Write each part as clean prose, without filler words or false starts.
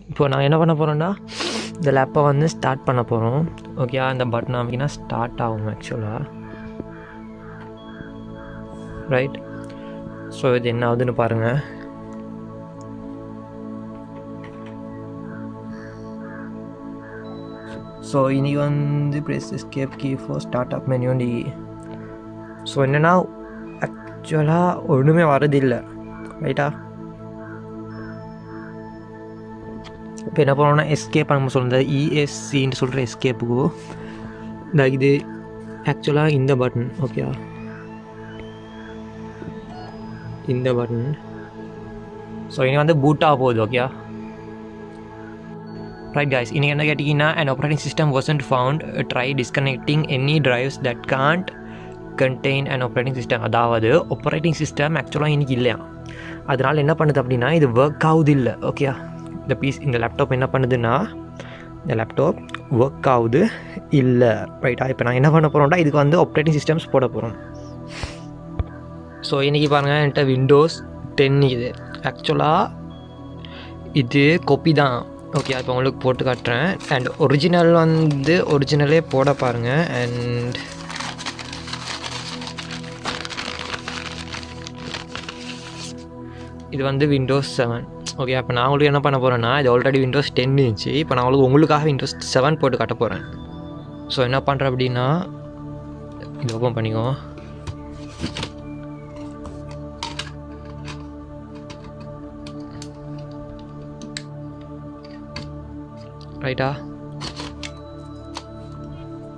இப்போ நான் என்ன பண்ண போகிறேன்னா இந்த லேப்பை வந்து ஸ்டார்ட் பண்ண போகிறோம். ஓகே, இந்த பட்டன் அமைக்கினா ஸ்டார்ட் ஆகும் ஆக்சுவலாக. ரைட். ஸோ இது என்ன ஆகுதுன்னு பாருங்கள். ஸோ இனி வந்து press escape key for start up menu. So என்னென்னா ஆக்சுவலாக ஒன்றுமே வரதில்லை. ரைட்டா? இப்போ என்ன பண்ணோன்னா எஸ்கேப் நம்ம சொல்லுறது இஎஸ்சின்னு சொல்கிற எஸ்கேப்புக்கு இந்த இது ஆக்சுவலாக இந்த பட்டன். ஓகே, இந்த பட்டன். ஸோ இனி வந்து பூட்டாக போகுது. ஓகே ரைட் கைஸ், இன்றைக்கி என்ன கேட்டிங்கன்னா an operating system wasn't found, try disconnecting any drives that can't contain an operating system. அதாவது ஆப்ரேட்டிங் சிஸ்டம் ஆக்சுவலாக இன்றைக்கி இல்லையா, அதனால் என்ன பண்ணுது அப்படின்னா இது ஒர்க் ஆகுது இல்லை. ஓகே, இந்த லேப்டாப் என்ன பண்ணுதுன்னா இந்த லேப்டாப் ஒர்க் ஆகுது இல்லை. ரைட்டா? இப்போ நான் என்ன பண்ண போகிறோம்னா இதுக்கு வந்து ஆப்ரேட்டிங் சிஸ்டம்ஸ் போட போகிறோம். ஸோ இன்றைக்கி பாருங்கள், என்கிட்ட விண்டோஸ் 10 இது. ஆக்சுவலாக இது காப்பி தான். ஓகே, இப்போ உங்களுக்கு போட்டு காட்டுறேன். அண்ட் ஒரிஜினலே போட பாருங்கள். அண்ட் இது வந்து விண்டோஸ் 7. ஓகே, அப்போ நான் உங்களுக்கு என்ன பண்ண போகிறேன்னா இது ஆல்ரெடி விண்டோஸ் 10 இருந்துச்சு. இப்போ நான் உங்களுக்காக விண்டோஸ் 7 போட்டு காட்ட போகிறேன். ஸோ என்ன பண்ணுறேன் அப்படின்னா இது ஓப்பன் பண்ணிக்கோ. ரைட்டா?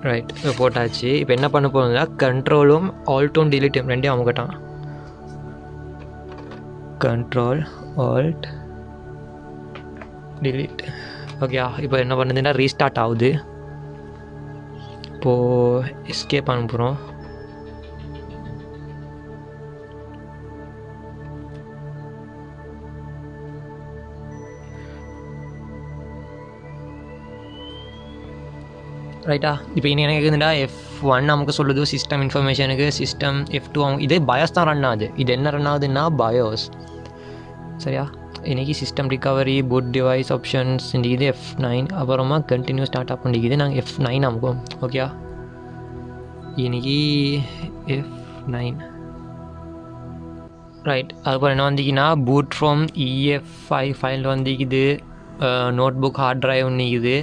ரைட், இப்போ போட்டாச்சு. இப்போ என்ன பண்ண போகிறோம்னா கண்ட்ரோலும் ஆல்ட்டும் டிலீட்டும் ரெண்டையும் அமுக்கட்டான். Control alt delete. ஓகே, இப்போ என்ன பண்ணுதுன்னா ரீஸ்டார்ட் ஆகுது. இப்போது எஸ்கேப் அனுப்புகிறோம். ரைட்டா? இப்போ இனி எனக்கு கேட்குதுண்டா F1 நமக்கு சொல்லுது சிஸ்டம் இன்ஃபர்மேஷனுக்கு. சிஸ்டம் F2 இதே பயோஸ் தான் ரன் ஆகுது. இது என்ன ரன் ஆகுதுன்னா பயோஸ். சரியா? இன்றைக்கி system recovery, boot device options இது F9. அப்புறமா கண்டினியூ ஸ்டார்ட் அப் பண்ணிக்குது. நாங்கள் F9 அமுக்கும். ஓகே, இன்றைக்கி F9. ரைட். அதுக்கப்புறம் என்ன வந்திக்கின்னா பூட் ஃப்ரம் EF5 ஃபைல் வந்திக்குது. நோட் புக் ஹார்ட் ட்ரைவ் நிற்குது.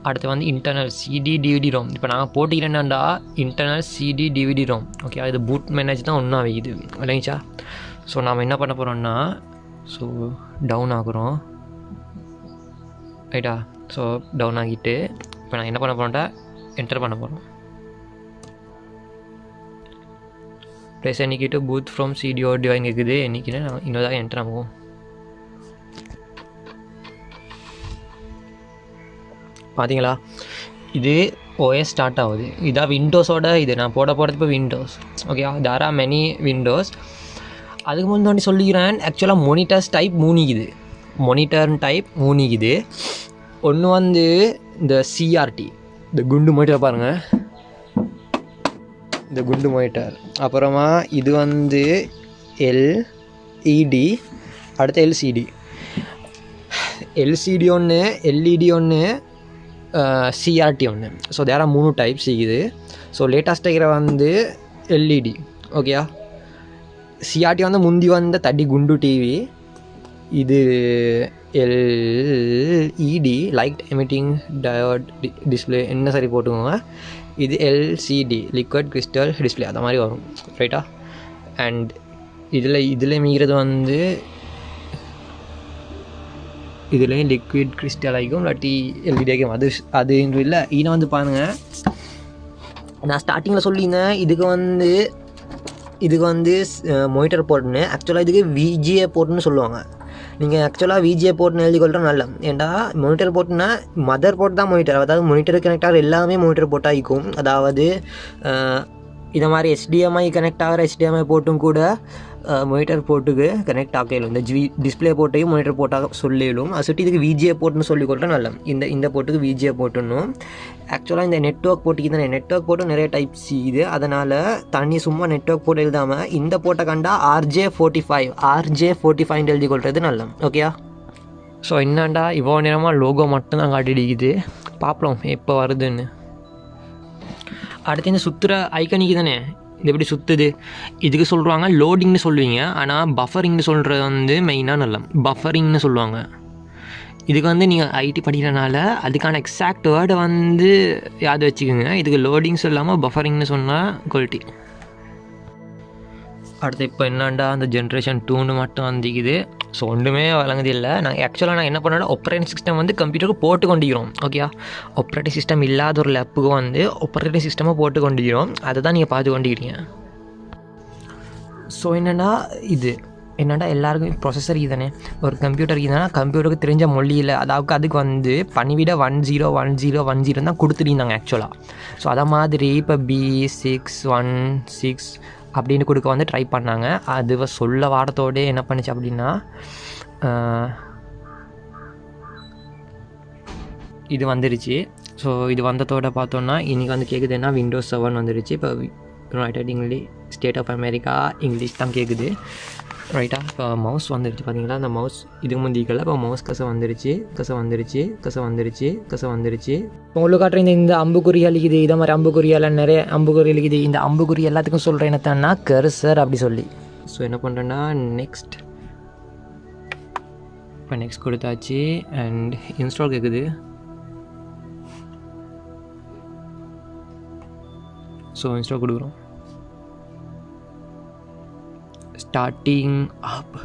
அடுத்து வந்து இன்டர்னல் சிடி டிவிடி ரோம். இப்போ நாங்கள் போட்டிக்கிறேன்னாண்டா internal CD DVD ROM. Okay, அது பூட் மேனேஜ் தான் ஒன்றா வைக்குது இல்லைங்கச்சா? ஸோ நாம் என்ன பண்ண போகிறோம்னா ஸோ டவுன் ஆகுறோம். ரைட்டா? ஸோ டவுன் ஆகிட்டு இப்போ நான் என்ன பண்ண போகிறோம்டா என்டர் பண்ண போகிறோம். ப்ளஸ் என்னைக்கிட்டு பூத் ஃப்ரம் சிடிஓ டிவைன் இருக்குது. என்னைக்குன்னு நான் இன்னொரு என்டர் ஆகும். பார்த்தீங்களா? இது OS ஸ்டார்ட் ஆகுது. இதான் விண்டோஸோட இது நான் போகிறது இப்போ Windows. Okay, there are many Windows. அதுக்கு முன்னாடி சொல்லிக்கிறேன். ஆக்சுவலாக மோனிட்டர்ஸ் டைப் 3 இருக்குது. மோனிட்டர் டைப் 3 இருக்குது. ஒன்று வந்து இந்த CRT, இந்த குண்டு மானிட்டர் பாருங்கள், இந்த குண்டு மானிட்டர். அப்புறமா இது வந்து LED, அடுத்த LCD ஒன்று, LED ஒன்று, CRT ஒன்று. ஸோ தேர் 3 டைப்ஸ் இருக்குது. ஸோ லேட்டஸ்ட் இருக்கிற வந்து LED. ஓகேயா? CRT வந்து முந்தி வந்த தடி குண்டு டிவி. இது LED light emitting diode display என்ன சரி போட்டுக்கோங்க. இது LCD லிக்விட் கிறிஸ்டல் டிஸ்பிளே அந்த மாதிரி வரும். ரைட்டா? அண்ட் இதில் மீறது வந்து இதுலேயும் லிக்விட் கிறிஸ்டல் ஆகிக்கும், இல்லாட்டி LED ஆகிக்கும். அது இல்லை. ஈனை வந்து பாருங்கள், நான் ஸ்டார்டிங்கில் சொல்லியிருந்தேன் இதுக்கு வந்து மானிட்டர் போர்ட்னு. ஆக்சுவலாக இதுக்கு VGA போர்ட்னு சொல்லுவாங்க. நீங்கள் ஆக்சுவலாக VGA போர்ட்னு எழுதி கொள்கிற நல்ல. ஏன்டா மானிட்டர் போர்ட்னா மதர் போர்ட் தான் மானிட்டர். அதாவது மானிட்டர் கனெக்ட் ஆகிற எல்லாமே மானிட்டர் போர்ட்டாக இருக்கும். அதாவது இதை மாதிரி HDMI கனெக்ட் ஆகிற HDMI போர்ட்டும் கூட மானிட்டர் போர்ட்டுக்கு கனெக்ட் ஆகலும். இந்த டிஸ்பிளே போர்ட்டையும் மானிட்டர் போர்ட்டாக சொல்லிடும். அது சுற்றி இதுக்கு VGA போர்ட்னு சொல்லிக்கொள்ள நல்ல. இந்த போர்ட்டுக்கு VGA போர்ட்டுன்னும். ஆக்சுவலாக இந்த நெட்வொர்க் போர்ட்டுக்கு தான் நெட்வொர்க் போர்ட்டு நிறைய டைப்ஸ் இது. அதனால் தனி சும்மா நெட்வொர்க் போர்ட் எழுதாமல் இந்த போர்ட்டை கண்டா RJ45 எழுதி கொள்வது நல்ல. ஓகேயா? ஸோ என்னண்டா இவ்வளோ நேரமாக லோகோ மட்டும்தான் காட்டிடிக்குது, பார்ப்போம் எப்போ வருதுன்னு. அடுத்து இந்த சுற்றுற ஐக்கனிக்கு தானே இது எப்படி சுற்றுது, இதுக்கு சொல்கிறாங்க லோடிங்னு சொல்லுவீங்க, ஆனால் பஃபரிங்னு சொல்கிறது வந்து மெயினாக நல்ல பஃபரிங்னு சொல்லுவாங்க. இதுக்கு வந்து நீங்கள் ஐடி படிக்கிறனால அதுக்கான எக்ஸாக்ட் வேர்டை வந்து யாவது வச்சுக்கோங்க. இதுக்கு லோடிங் சொல்லாமல் பஃபரிங்னு சொன்னால் குவாலிட்டி. அடுத்து இப்போ என்னாண்டா அந்த ஜென்ரேஷன் 2 மட்டும் வந்துக்குது. ஸோ ஒன்றுமே வழங்குது இல்லை. நான் என்ன பண்ணோன்னா ஆப்ரேட்டிங் சிஸ்டம் வந்து கம்ப்யூட்டருக்கு போட்டு கொண்டிக்கிறோம். ஓகேயா, ஆப்ரேட்டிங் சிஸ்டம் இல்லாத ஒரு லேப்புக்கு வந்து ஆப்ரேட்டிங் சிஸ்டமாக போட்டு கொண்டிக்கிறோம். அதை தான் நீங்கள் பார்த்து கொண்டிக்கிறீங்க. ஸோ என்னென்னா எல்லாருக்கும் ப்ரொசஸர் இதுதானே, ஒரு கம்ப்யூட்டருக்கு இதுனா கம்ப்யூட்டருக்கு தெரிஞ்ச மொழியில் அதுக்கு வந்து பணிவிட 101010 தான் கொடுத்துருந்தாங்க ஆக்சுவலாக. ஸோ அதை மாதிரி இப்போ B616 அப்படின்னு கொடுக்க வந்து ட்ரை பண்ணாங்க. அது சொல்ல வாரத்தோடு என்ன பண்ணுச்சு அப்படின்னா, இது வந்துருச்சு. ஸோ இது வந்ததோட பார்த்தோன்னா இன்றைக்கி வந்து கேட்குதுன்னா Windows 7 வந்துருச்சு. இப்போ United English State of America English தான் கேட்குது, ரைட்டா. இப்போ மவுஸ் வந்துருச்சு பார்த்தீங்களா, அந்த மவுஸ் இதுக்கு முந்திக்கல. இப்போ மவுஸ் கசை வந்துருச்சு. உங்களுக்கு காட்டுற இந்த அம்புக்குறி அழிக்குது, இதை மாதிரி அம்புக்குறியெல்லாம் நிறைய அம்புக்குறி அழிக்குது. இந்த அம்புக்குறி எல்லாத்துக்கும் சொல்கிறேன் என்னத்தான்னா கர்சர் அப்படி சொல்லி. ஸோ என்ன பண்ணுறேன்னா நெக்ஸ்ட் கொடுத்தாச்சு. அண்ட் இன்ஸ்டால் கேட்குது. ஸோ இன்ஸ்டால் கொடுக்குறோம். ஸ்டார்டிங் அப்.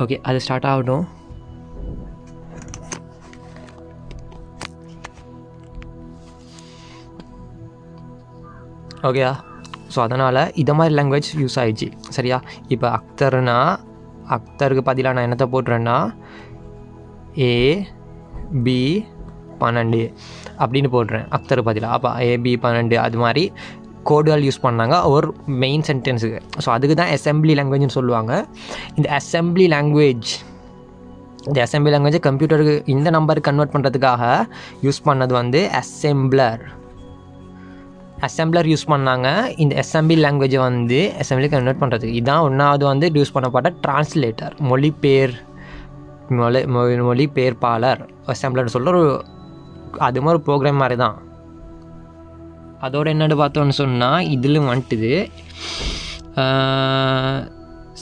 ஓகே, அது ஸ்டார்ட் ஆகட்டும். ஓகேயா, ஸோ அதனால் இதை மாதிரி லாங்குவேஜ் யூஸ் ஆகிடுச்சு. சரியா, இப்போ அக்தருக்கு பதிலாக நான் என்னத்தை போட்டுறேன்னா AB12 அப்படின்னு போடுறேன் அக்தருக்கு பதிலாக. அப்போ AB12 அது மாதிரி கோடுகள் யூஸ் பண்ணாங்க ஒரு மெயின் சென்டென்ஸுக்கு. ஸோ அதுக்கு தான் அசெம்பிளி லாங்குவேஜ்னு சொல்லுவாங்க. இந்த அசெம்பிளி லாங்குவேஜை கம்ப்யூட்டருக்கு இந்த நம்பருக்கு கன்வெர்ட் பண்ணுறதுக்காக யூஸ் பண்ணது வந்து அசெம்பிளர் யூஸ் பண்ணாங்க. இந்த அசெம்பிளி லாங்குவேஜை வந்து அசெம்பிளி கன்வெர்ட் பண்ணுறதுக்கு இதான் ஒன்றாவது வந்து யூஸ் பண்ணப்பட்ட டிரான்ஸ்லேட்டர், மொழிபெயர்ப்பாளர். அசெம்பிளர்னு சொல்ல அது மாதிரி ஒரு ப்ரோக்ராம் மாதிரி தான். அதோடு என்னென்னு பார்த்தோன்னு சொன்னால் இதில் வந்துட்டுது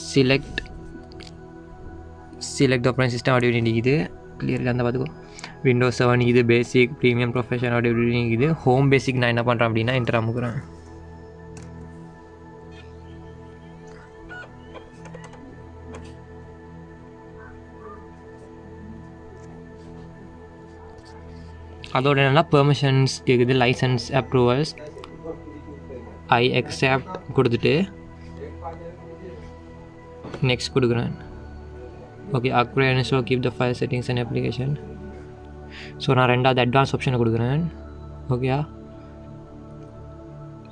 சிலெக்ட் ஆப்ரேட்டிங் சிஸ்டம் அப்படி இப்படி இருக்குது. கிளியர் அந்த பார்த்துக்கோ. Windows 7 இது பேசிக், ப்ரீமியம், ப்ரொஃபஷனல் அப்படி இப்படி இருக்குது. ஹோம் பேசிக் நான் என்ன பண்ணுறேன் அப்படின்னா என்டர் அமுக்குறேன். அதோட என்னென்னா பெர்மிஷன்ஸ் கேட்குது, லைசன்ஸ், அப்ரூவல்ஸ், ஐ அக்செப்ட் கொடுத்துட்டு நெக்ஸ்ட் கொடுக்குறேன். Okay, agreed install keep the file settings and application. So நான் ரெண்டாவது அட்வான்ஸ் ஆப்ஷனை கொடுக்குறேன். ஓகேயா,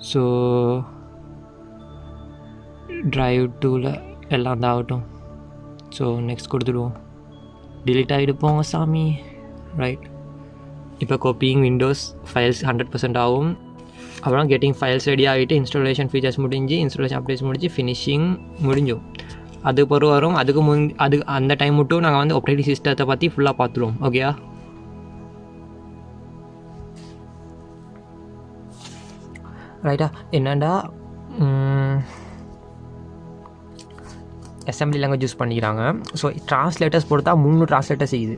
ஸோ ட்ரைவ் டூவில் எல்லாம் தான் ஆகட்டும். ஸோ நெக்ஸ்ட் கொடுத்துடுவோம். டிலீட் ஆகிட்டு போங்க சாமி, ரைட். இப்போ காப்பிங் விண்டோஸ் ஃபைல்ஸ் 100% ஆகும். அப்புறம் கெட்டிங் ஃபைல்ஸ் ரெடி ஆகிட்டு இன்ஸ்டாலேஷன் ஃபீச்சர்ஸ் முடிஞ்சு, இன்ஸ்டாலேஷன் அப்டேட்ஸ் முடிஞ்சு, ஃபினிஷிங் முடிஞ்சும். அது பிறகு வரும். அதுக்கு அந்த டைம் மட்டும் நாங்கள் வந்து ஆப்ரேட்டிங் சிஸ்டத்தை பற்றி ஃபுல்லாக பார்த்துருவோம். ஓகேயா, ரைட்டா. என்னண்டா அசெம்பிளி லாங்குவேஜ் யூஸ் பண்ணிக்கிறாங்க. ஸோ ட்ரான்ஸ்லேட்டர்ஸ் பொறுத்தா 3 ட்ரான்ஸ்லேட்டர்ஸ் செய்யுது.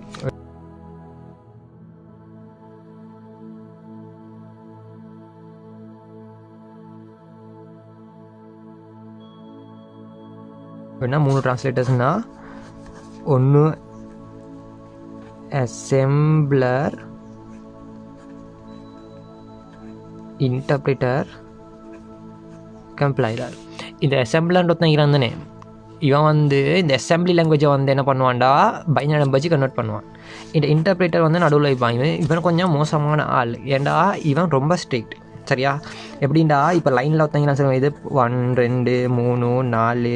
என்ன 3 ட்ரான்ஸ்லேட்டர்ஸ்னால், ஒன்று அசெம்பிளர், இன்டர்பிரிட்டர், கம்பைலர். இந்த அசெம்பிளர் ஒருத்தன் தானே, இவன் வந்து இந்த அசெம்பிளி லாங்குவேஜை வந்து என்ன பண்ணுவான்டா பைனரி நம்பர்ஸ் கன்வெர்ட் பண்ணுவான். இந்த இன்டர்பிரிட்டர் வந்து நடுவில் வைப்பான். இவன் கொஞ்சம் மோசமான ஆள். ஏன்டா இவன் ரொம்ப ஸ்ட்ரிக்ட். சரியா, எப்படின்டா இப்போ லைனில் ஒருத்தங்க சொல்லுவேன், இது 1 2 3 4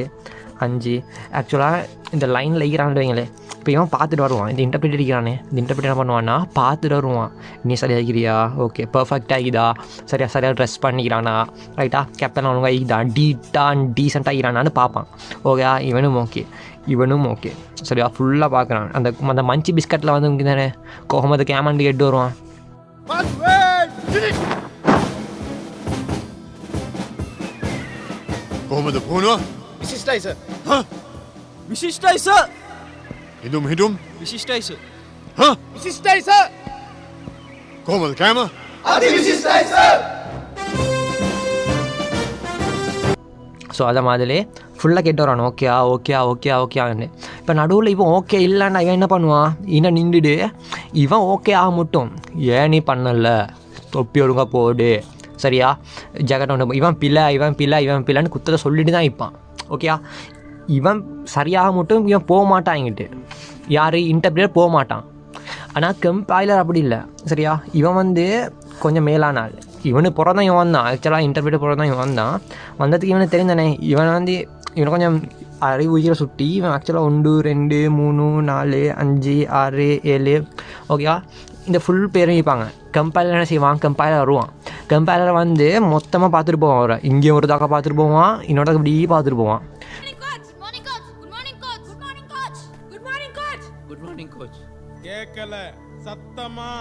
5. ஆக்சுவலாக இந்த லைனில் இருக்கிறான்னு வைங்களே, இப்போ இவன் பார்த்துட்டு வருவான். இந்த இன்டர்பிரிட்டர் இருக்கிறானே, இந்த இன்டர்பிரிட்டர் என்ன பண்ணுவான்னா பார்த்துட்டு வருவான். நீ சரியாக இருக்கிறியா, ஓகே பர்ஃபெக்டாக ஆகிதா, சரியாக ட்ரெஸ் பண்ணிக்கிறானா, ரைட்டா, கேப்டன் ஒழுங்காக ஆகிதா, டீசெண்டாக இருக்கிறானான்னு பார்ப்பான். ஓகே இவனும் ஓகே. இவனும் ஓகே சரியா ஃபுல்லாக பார்க்குறான். அந்த அந்த மஞ்சி பிஸ்கட்டில் வந்து இங்கே தானே கோகமது கேமண்டி எட்டு வருவான். කොහොමද පුහුණුව? විශිෂ්ටයි සර්. හා? විශිෂ්ටයි සර්. හිදුම් විශිෂ්ටයි සර්. හා? විශිෂ්ටයි සර්. කොහොමද කෑම? අති විශිෂ්ටයි සර්. ஸோ அதை மாதிரி ஃபுல்லாக கேட்டு வரான் ஓகேன்னு. இப்போ நடுவில் இவன் ஓகே இல்லைன்னா இவன் என்ன பண்ணுவான், இன்னும் நின்றுடு இவன் ஓகே ஆக மட்டும் ஏன் நீ பண்ணல தொப்பி ஒழுங்காக போடு சரியா ஜெகட் ஒன்று இவன் பிள்ளைன்னு குத்தத்தை சொல்லிட்டு தான் இருப்பான். ஓகேயா இவன் சரியாக மட்டும் இவன் போக மாட்டான் இங்கிட்டு யார் இன்டர்பிரேட் போக மாட்டான். ஆனால் கம்பைலர் அப்படி இல்லை சரியா. இவன் வந்து கொஞ்சம் மேலான ஆள். இவனுக்கு பிறந்தான் இவன் வந்தான் ஆக்சுவலாக இன்டர்பிரேட் பிறந்தான் இவன் வந்தான். வந்ததுக்கு இவனுக்கு தெரிந்தானே இவன் வந்து இவனை கொஞ்சம் அறிவு உயிரை சுட்டி இவன் ஆக்சுவலாக 1 2 3 4 5 6 7 ஓகேவா இந்த ஃபுல் பேரும் இருப்பாங்க. கம்பைலர் என்ன செய்வான், கம்பைலர் வருவான். கம்பைலர் வந்து மொத்தமாக பார்த்துட்டு போவான். அவரை இங்கே ஒரு தாக்கா பார்த்துட்டு போவான், இன்னொரு இப்படி பார்த்துட்டு போவான். கேக்கல சத்தமா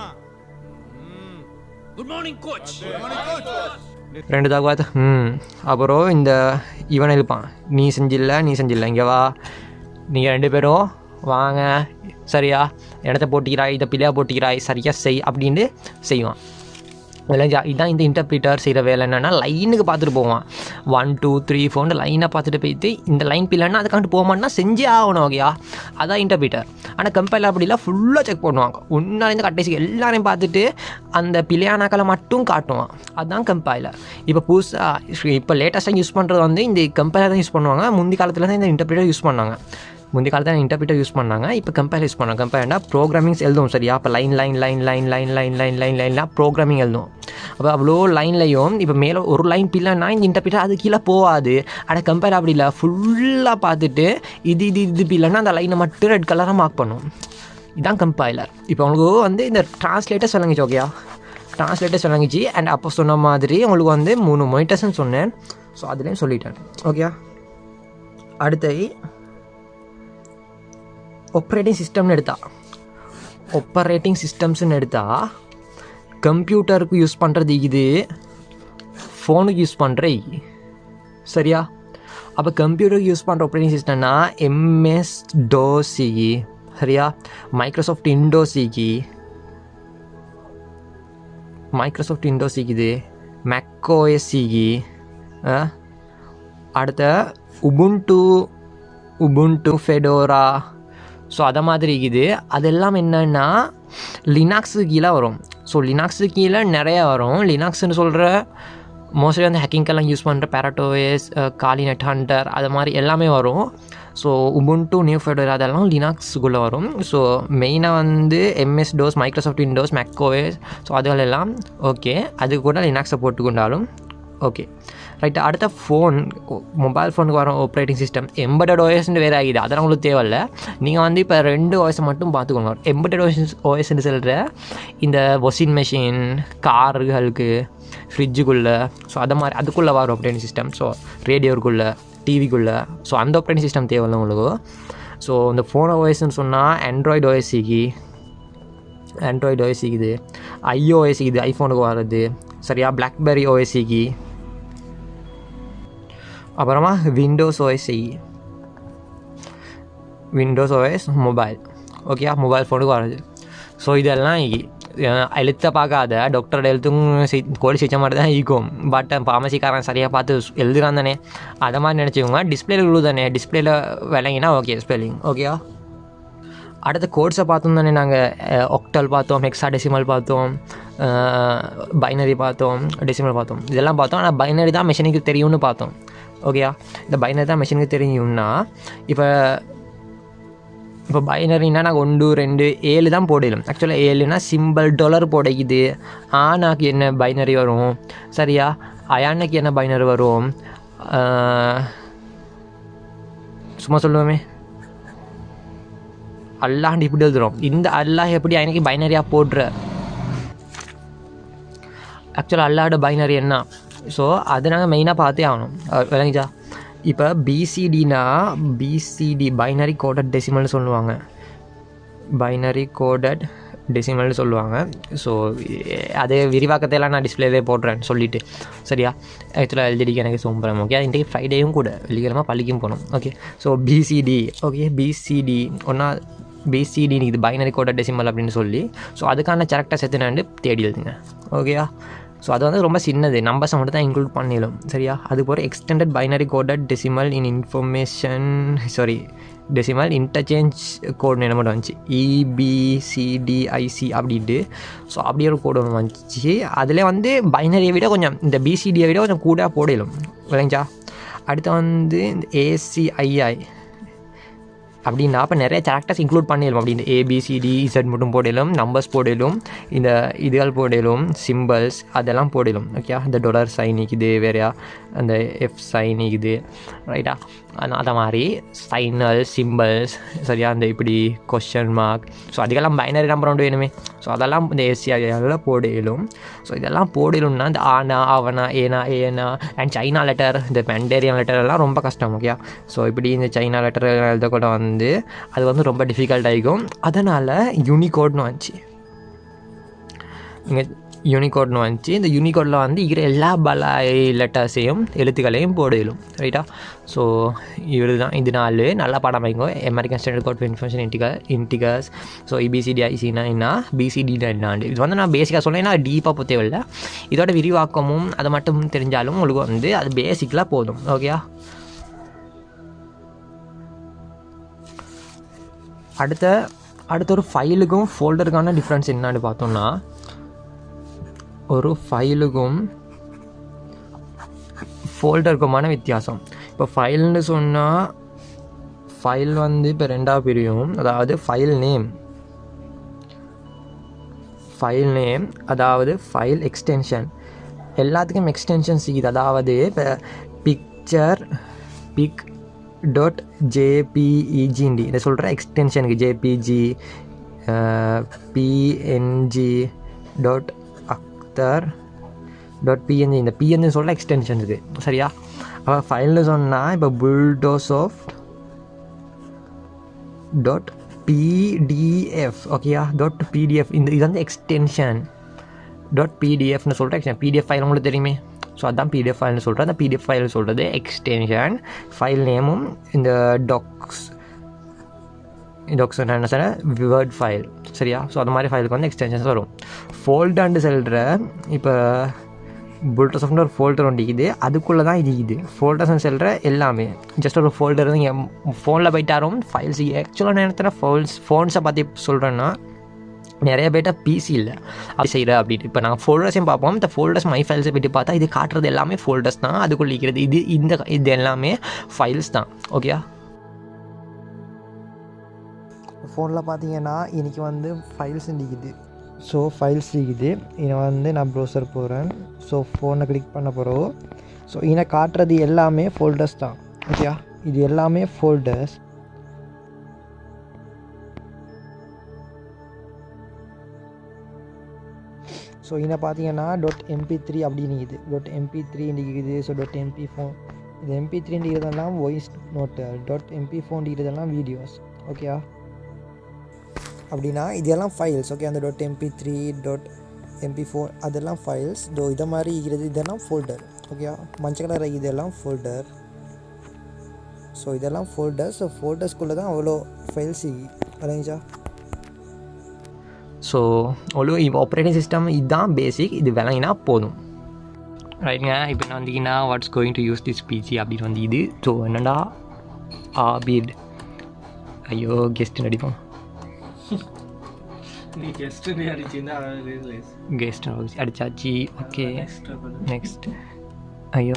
குட் மார்னிங் கோச். ரெண்டு தாக்கு பார்த்து அப்புறம் இந்த இவனை இருப்பான், நீ செஞ்சில்ல இங்கே வா நீங்கள் 2 பேரும் வாங்க சரியா இடத்த போட்டிக்கிறாய் இதை பிள்ளையாக போட்டிக்கிறாய் சரியா செய் அப்படின்னு செய்வான். இதான் இந்த இன்டர்பிரிட்டர் செய்கிற வேலை என்னென்னா லைனுக்கு பார்த்துட்டு போவான். 1 2 3 4 லைனாக பார்த்துட்டு போயிட்டு இந்த லைன் பிள்ளைன்னா அதுக்காண்டு போக மாட்டேன்னா செஞ்சே ஆகணும் ஓகேயா அதான் இன்டர்பிரிட்டர். ஆனால் கம்பைலர் அப்படிலாம் ஃபுல்லாக செக் பண்ணுவாங்க. ஒன்றாலேருந்து கடைசி எல்லாரையும் பார்த்துட்டு அந்த பிள்ளையானாக்களை மட்டும் காட்டுவான். அதுதான் கம்பைலர். இப்போ லேட்டஸ்ட்டாக யூஸ் பண்ணுறது வந்து இந்த கம்பைலர் தான் யூஸ் பண்ணுவாங்க. முந்தி காலத்தில் தான் இந்த இன்டர்பிரிட்டர் யூஸ் பண்ணாங்க. முந்தைய காலத்தில் இன்டர்பிரிட்டர் யூஸ் பண்ணாங்க. இப்போ கம்பைலர் யூஸ் பண்ணாங்க. கம்பைலர்னா ப்ரோக்ராமிங்ஸ் எழுதும் சரியா. அப்போ லைன்லாம் ப்ரோக்ராமிங் எழுதும். அப்போ அவ்வளோ லைன்லையும் இப்போ மேலே ஒரு லைன் பிள்ளைன்னா இந்த இன்டர்பிரிட்டர் அது கீழே போகாது. ஆனால் கம்பைலர் அப்படி இல்லை, ஃபுல்லாக பார்த்துட்டு இது பிள்ளைன்னா அந்த லைனை மட்டும் ரெட் கலராக மார்க் பண்ணும். இதுதான் கம்பைலர். இப்போ உங்களுக்கு வந்து இந்த டிரான்ஸ்லேட்டர்ஸ் விளங்கிச்சு ஓகேயா. டிரான்ஸ்லேட்டர்ஸ் விளங்கிச்சு. அண்ட் அப்போ சொன்ன மாதிரி உங்களுக்கு வந்து 3 மொனிட்டர்ஸ்ன்னு சொன்னேன். ஸோ அதுலேயும் சொல்லிட்டேன் ஓகேயா. அடுத்து ஆப்ரேட்டிங் சிஸ்டம்ஸ்னு எடுத்தா கம்ப்யூட்டருக்கு யூஸ் பண்ணுறது இது, ஃபோனுக்கு யூஸ் பண்ணுற சரியா. அப்போ கம்ப்யூட்டருக்கு யூஸ் பண்ணுற ஆப்ரேட்டிங் சிஸ்டம்னா MS DOS சரியா, மைக்ரோசாஃப்ட் விண்டோஸ் இது, macOS அடுத்த உபுண்டு ஃபெடோரா. ஸோ அதை மாதிரி இருக்குது. அதெல்லாம் என்னென்னா லினாக்ஸு கீழே வரும். ஸோ லினாக்ஸு கீழே நிறையா வரும். லினாக்ஸ்ன்னு சொல்கிற மோஸ்ட்லி வந்து ஹேக்கிங்கெல்லாம் யூஸ் பண்ணுற பேரட்டோஎஸ், காலி நெட் ஹண்டர் அது மாதிரி எல்லாமே வரும். ஸோ உபுண்டு நியூ ஃபெடோரா அதெல்லாம் லினாக்ஸுக்குள்ளே வரும். ஸோ மெயினாக வந்து MS DOS, Microsoft Windows, macOS so அதுகளெல்லாம் ஓகே. அது கூட லினாக்ஸை போட்டுக்கொண்டாலும் ஓகே ரைட்டு. அடுத்த மொபைல் ஃபோனுக்கு வர ஆப்ரேட்டிங் சிஸ்டம் எம்பெடட் OSன்னு வேறு ஆகிது. அதெல்லாம் உங்களுக்கு தேவையில்ல. நீங்கள் வந்து இப்போ 2 OS மட்டும் பார்த்துக்கோங்க. எம்பெடட் OSன்னு சொல்கிற இந்த வாஷிங் மெஷின், கார்களுக்கு, ஃப்ரிட்ஜுக்குள்ளே ஸோ அதை மாதிரி அதுக்குள்ளே வரும் ஆப்ரேட்டிங் சிஸ்டம். ஸோ ரேடியோக்குள்ளே, டிவிக்குள்ளே ஸோ அந்த ஆப்ரேட்டிங் சிஸ்டம் தேவையில்ல உங்களுக்கு. ஸோ இந்த ஃபோன் OSன்னு சொன்னால் ஆண்ட்ராய்டு OS இருக்குது, iOS இருக்குது ஐஃபோனுக்கு வர்றது சரியா, பிளாக்பெரி OS அப்புறமா விண்டோஸ் OS மொபைல் ஓகேயா, மொபைல் ஃபோனுக்கு வர்றது. ஸோ இதெல்லாம் எழுத்த பார்க்காத டாக்டரோட எழுத்தும் கோடி சிச்ச மாதிரி தான் இருக்கும். பட் ஃபார்மசிக்காரன் சரியாக பார்த்து எழுதுறான் தானே, அதை மாதிரி நினச்சிக்கோங்க. டிஸ்பிளேல விழு தானே, டிஸ்பிளேல விளங்கினா ஓகே ஸ்பெல்லிங் ஓகேயா. அடுத்த கோட்ஸை பார்த்தோம் தானே நாங்கள் ஒக்டல் பார்த்தோம், ஹெக்ஸாடெசிமல் பார்த்தோம், பைனரி பார்த்தோம், டெசிமல் பார்த்தோம், இதெல்லாம் பார்த்தோம். ஆனால் பைனரி தான் மெஷினுக்கு தெரியும்னு பார்த்தோம் ஓகேயா. இந்த பைனரி தான் மெஷினுக்கு தெரியும்னா இப்போ பைனரின்னா நாங்கள் 1 2 7 தான் போடலாம். ஆக்சுவலாக 7னா சிம்பிள் $, போடைக்குது. ஆனாக்கு என்ன பைனரி வரும் சரியா, அயானுக்கு என்ன பைனரி வரும் சும்மா சொல்லுவோமே, அல்லாண்டு இப்படி எழுதுகிறோம். இந்த அல்லாஹ் எப்படி எனக்கு பைனரியாக போடுற, ஆக்சுவலாக அல்லாவோட பைனரி என்ன. ஸோ அதை நாங்கள் மெயினாக பார்த்தே ஆகணும் விளங்கிச்சா. இப்போ பிசிடினா பிசிடி பைனரி கோடட் டெசிமல்னு சொல்லுவாங்க, பைனரி கோடட் டெசிமல்னு சொல்லுவாங்க. ஸோ அது விரிவாக்கத்தையெல்லாம் நான் டிஸ்பிளேவே போடுறேன் சொல்லிவிட்டு, சரியா? ஆக்சுவலாக எழுதிடிக்க எனக்கு சோம்பரம். ஓகே, இன்றைக்கி ஃப்ரைடேயும் கூட, வெள்ளிக்கிழமை பள்ளிக்கும் போகணும். Okay, so BCD, okay, BCD ஒன்றா பிசிடி இது பைனரி கோடட் டெசிமல் அப்படின்னு சொல்லி, ஸோ அதுக்கான கேரக்டர்ஸ் எத்தனை தேடி எழுதுங்க. ஓகேயா? ஸோ அது வந்து ரொம்ப சின்னது, நம்பர்ஸை மட்டும் தான் இன்க்ளூட் பண்ணிடும், சரியா? அது போகிற extended binary coded decimal in information decimal interchange code என்ன மட்டும் வந்துச்சு, EBCDIC அப்படின்ட்டு. ஸோ அப்படி ஒரு கோடு ஒன்று வந்துச்சு. அதில் வந்து பைனரியை விட கொஞ்சம் இந்த பிசிடியை விட கொஞ்சம் கூட போடலும், இல்லைங்களா? அடுத்து வந்து இந்த ACII அப்படின்னா அப்போ நிறைய கேரக்டர்ஸ் இன்க்ளூட் பண்ணிடலாம். அப்படின்ட்டு ABCDZ மட்டும் போடலும், நம்பர்ஸ் போடலும், இந்த இதுகள் போடலும், சிம்பிள்ஸ் அதெல்லாம் போடலும். ஓகே, இந்த டொலர் சைன் இருக்குது, வேறையா அந்த F சைன் இருக்குது, ரைட்டா? அதை மாதிரி சைனல் சிம்பிள்ஸ், சரியா? அந்த இப்படி கொஸ்டின் மார்க், ஸோ அதுக்கெல்லாம் பைனரி நம்பர் ஒன்று வேணுமே. ஸோ அதெல்லாம் இந்த ACIயில் போடலும். ஸோ இதெல்லாம் போடலும்னா இந்த ஆனா அவனா ஏனா ஏனா அண்ட் சைனா லெட்டர், இந்த மெண்டேரியன் லெட்டர் எல்லாம் ரொம்ப கஷ்டம். ஓகே, ஸோ இப்படி இந்த சைனா லெட்டர் எழுத கூட வந்து அது வந்து ரொம்ப டிஃபிகல்ட் ஆகிக்கும். அதனால் யூனிகோட்னு வந்துச்சு. இங்கே யூனிகோட்னு வந்துச்சு. இந்த யூனிகோடில் வந்து இருக்கிற எல்லா பலாய் லெட்டர்ஸையும் எழுத்துக்களையும் போடலும், ரைட்டா? ஸோ இவர் தான் இது 4 நல்லா பாடம் வைங்கோ. American standard code for information integers. So EBCDICனா என்ன, BCDனா என்னாண்டு இது வந்து நான் பேசிக்காக சொன்னேன், ஏன்னா டீப்பாக போக தேவையில்லை. இதோட விரிவாக்கமும் அதை மட்டும் தெரிஞ்சாலும் உங்களுக்கு வந்து அது பேசிக்கலாக போதும். ஓகேயா? அடுத்த ஒரு ஃபைலுக்கும் ஃபோல்டருக்கான டிஃப்ரென்ஸ் என்னான்னு பார்த்தோம்னா, ஒரு ஃபைலுக்கும் ஃபோல்டருக்குமான வித்தியாசம். இப்போ ஃபைல்னு சொன்னால் ஃபைல் வந்து இப்போ ரெண்டாக பிரியும். அதாவது ஃபைல் நேம், அதாவது ஃபைல் எக்ஸ்டென்ஷன். எல்லாத்துக்கும் எக்ஸ்டென்ஷன்ஸ் இருக்குது. அதாவது இப்போ pic.jpeg இதை சொல்கிற எக்ஸ்டென்ஷனுக்கு JPG, PNG இந்த PNG சொல்கிற எக்ஸ்டென்ஷனுக்கு, சரியா? அப்போ ஃபைல்னு சொன்னால் இப்போ bulldozer.pdf, ஓகேயா? .pdf இது வந்து எக்ஸ்டென்ஷன். .pdfன்னு சொல்கிற எக்ஸ்டென்ஷன். PDF ஃபைல் உங்களுக்கு தெரியுமே, ஸோ அதுதான் PDF ஃபைல்னு சொல்கிறேன். அந்த PDF ஃபைல் சொல்கிறது எக்ஸ்டென்ஷன். ஃபைல் நேமும் இந்த டாக்ஸ் என்ன சொல்ல வேர்ட் ஃபைல், சரியா? ஸோ அது மாதிரி ஃபைலுக்கு வந்து எக்ஸ்டென்ஷன்ஸ் வரும். ஃபோல்டர்னு சொல்கிற இப்போ புல்டோசாஃப்ட்னு ஒரு ஃபோல்டர் ஒன்று இருக்குது, அதுக்குள்ளே தான் இது இது ஃபோல்டர்ஸ்னு சொல்கிற எல்லாமே ஜஸ்ட் ஒரு ஃபோல்டர் தான். என் ஃபோனில் போயிட்டாரும் ஃபைல்ஸ். ஆக்சுவலாக நேரத்தில் ஃபோன்ஸை பற்றி சொல்கிறேன்னா நிறைய பேர்ட்ட பிசி இல்லை அப்படி செய்கிற அப்படின்ட்டு. இப்போ நாங்கள் ஃபோல்டர்ஸையும் பார்ப்போம். இந்த ஃபோல்டர்ஸ் மை ஃபைல்ஸை போய்ட்டு பார்த்தா இது காட்டுறது எல்லாமே ஃபோல்டர்ஸ் தான். அதுக்குள்ளே இருக்கிறது இது எல்லாமே ஃபைல்ஸ் தான். ஓகேயா? ஃபோனில் பார்த்தீங்கன்னா இன்றைக்கி வந்து ஃபைல்ஸ் இருக்குது. ஸோ ஃபைல்ஸ் இருக்குது. இதை வந்து நான் ப்ரௌசர் போகிறேன். ஸோ ஃபோனை கிளிக் பண்ண போகிறோம். ஸோ இதை காட்டுறது எல்லாமே ஃபோல்டர்ஸ் தான். ஓகேயா? இது எல்லாமே ஃபோல்டர்ஸ். ஸோ இதை பார்த்தீங்கன்னா .mp3 அப்படின்னு இருக்குது. .mp3 இருக்குது. ஸோ .mp4 இது mp3ன்றதெல்லாம் வாய்ஸ் நோட்டு. .mp4 இருக்கிறதெல்லாம் வீடியோஸ். ஓகேயா? அப்படின்னா இதெல்லாம் ஃபைல்ஸ். ஓகே, அந்த .mp3 .mp4 அதெல்லாம் ஃபைல்ஸ். இதை மாதிரி இருக்கிறது இதெல்லாம் ஃபோல்டர். ஓகேயா? மஞ்சள் கலர் இதெல்லாம் ஃபோல்டர். ஸோ இதெல்லாம் ஃபோல்டர்ஸ். ஸோ ஃபோல்டர்ஸ்குள்ளே தான் அவ்வளோ ஃபைல்ஸ் அரேஞ்சா. ஸோ அவ்வளோ இப்போ ஆப்ரேட்டிங் சிஸ்டம் இதுதான் பேசிக். இது விளங்கினா போதும், ரைட்டுங்க. இப்போ நான் வந்தீங்கன்னா what's going to use this PC அப்படின்னு வந்து இது. ஸோ என்னடா ஆபிட், ஐயோ கெஸ்ட் நடிப்போம். கெஸ்ட் அடிச்சாச்சு. Okay, next. ஐயோ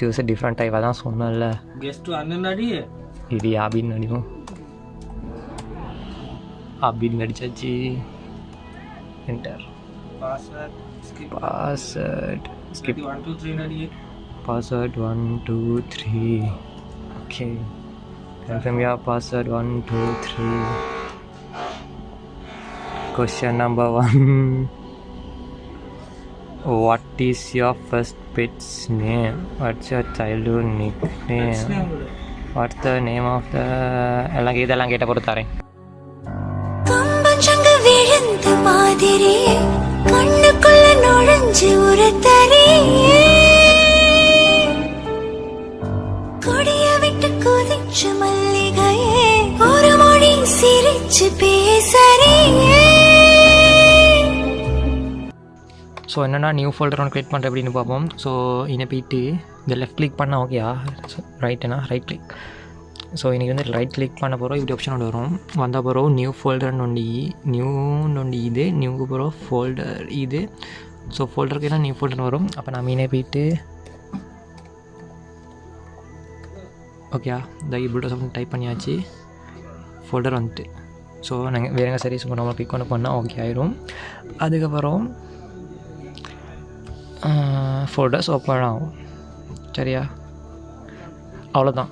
ஜூஸ் டிஃப்ரெண்ட் டைப்பாக தான் சொன்னல. இது ஆபிட் நடிப்போம். ஆபிட் நடிச்சாச்சு. என்டர். பாஸ்வேர்ட் ஸ்கிப் 1 2 3 நடியே. Password 1 2 3. Okay, confirm your password 1 2 3. Question number 1. What is your first pet's name, what's your childhood nickname, what's the name of the எல்லாம் இதெல்லாம் கேட்ட பொறுத்தாரேன். கம்பஞ்சங்க விழுந்த மாதிரி கண்ணுக்குள்ள நுழைஞ்சு உரத்தரே, கொடிய விட்டு குதிச்சு மல்லிகையே ஒரு மொழி சிரிச்சு பேசறே. ஸோ என்னென்னா நியூ ஃபோல்டர் ஒன்று க்ரியேட் பண்ணுறேன் அப்படின்னு பார்ப்போம். ஸோ இதை போயிட்டு இந்த லெஃப்ட் கிளிக் பண்ணால் ஓகேயா, ரைட்டுனா ரைட் கிளிக். ஸோ இன்றைக்கி வந்து ரைட் கிளிக் பண்ண போகிறோம், இப்படி ஆப்ஷன் ஒன்று வரும். வந்த பிறகு நியூ ஃபோல்டர் நொண்டி இது நியூக்கு பிறகு ஃபோல்டர் இது. ஸோ ஃபோல்டருக்கு என்ன நியூ ஃபோல்டர் வரும். அப்போ நான் மீனே போயிட்டு ஓகேயா இந்த இப்படி சம் டைப் பண்ணியாச்சு, ஃபோல்டர் வந்துட்டு. ஸோ நாங்கள் வேறுங்க சரி சும்மா நம்ம கிளிக் ஒன்று பண்ணால் ஓகே ஆயிரும். அதுக்கப்புறம் ஃபோல்டர்ஸ் ஓப்பன் ஆகும். சரியா, அவ்வளோதான்.